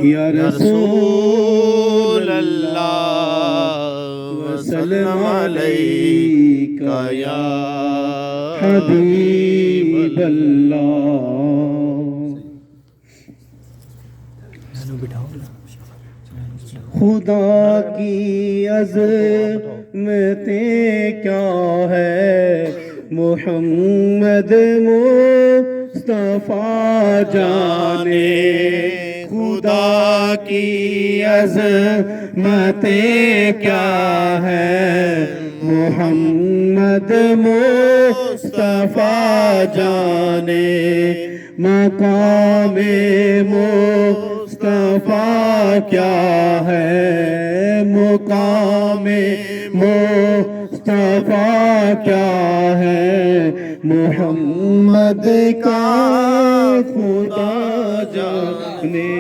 یا رسول اللہ وسلم علیکہ یا حبیب اللہ۔ خدا کی عظمتیں کیا ہے، محمد مصطفیٰ جانے۔ خدا کی عظمتیں کیا ہے، محمد مصطفیٰ جانے۔ مقام مصطفیٰ کیا ہے، مقام مصطفیٰ کیا ہے، محمد کا خدا جانے۔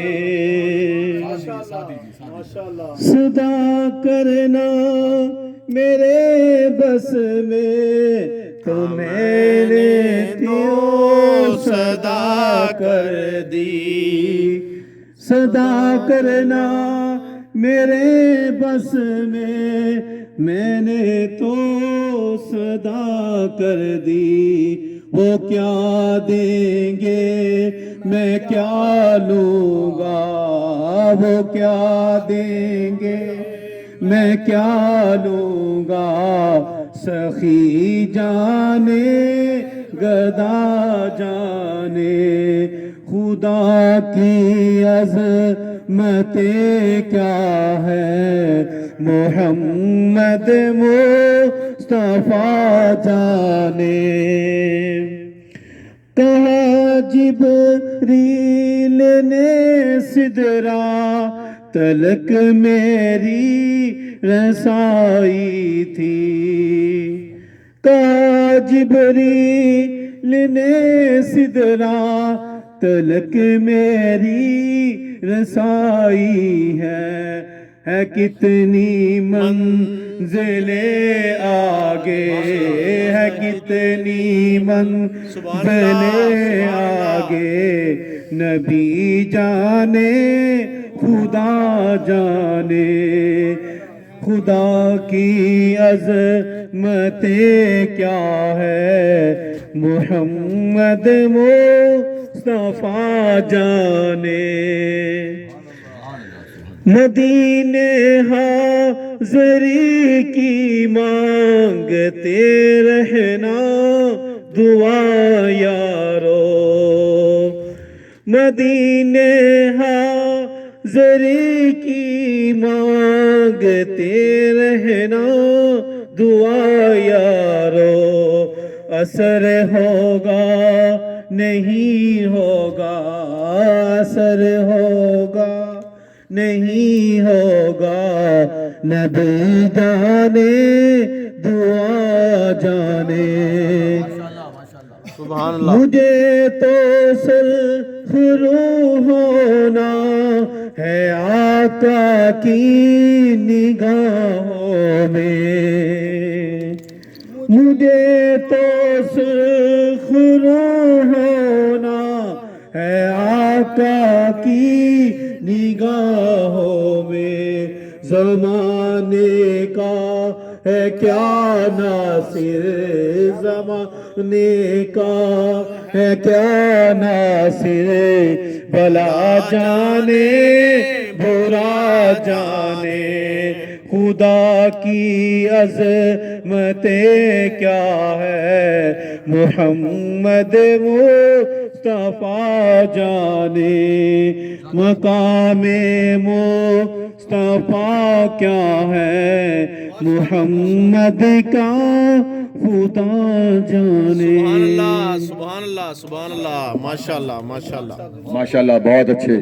صدا کرنا میرے بس میں تو میں نے کیوں صدا کر دی، صدا کرنا میرے بس میں نے تو صدا کر دی۔ وہ کیا دیں گے میں کیا لوں گا، وہ کیا دیں گے میں کیا لوں گا، سخی جانے گدا جانے۔ خدا کی عظمتیں کیا ہے، محمد مصطفیٰ جانے۔ کہا جبریل نے سدرہ تلک میری رسائی تھی، کہا جبریل نے سدرہ تلک میری رسائی ہے کتنی منزلیں آگے، ہے کتنی منزلیں آگے، نبی جانے خدا جانے۔ خدا کی عظمتیں کیا ہے، محمد مصطفیٰ جانے۔ مدینے حاضری کی مانگتے رہنا دعا یارو، مدینے حاضری کی مانگتے رہنا دعا یارو۔ اثر ہوگا نہیں ہوگا، اثر ہوگا نہیں ہوگا، نبی جانے دعا جانے۔ مجھے تو سرخرو ہونا ہے آقا کی نگاہوں میں، مجھے تو سرخرو ہونا ہے آقا کی نگاہوں میں۔ زمانے کا ہے کیا ناصر، زمانے کا ہے کیا ناصر، بھلا جانے برا جانے۔ خدا کی عظمتیں کیا ہے، محمد مصطفیٰ جانے۔ مقام مصطفیٰ کیا ہے، محمد کا خدا جانے۔ سبحان اللہ سبحان اللہ سبحان اللہ، ماشاءاللہ ماشاءاللہ ماشاءاللہ، بہت اچھے۔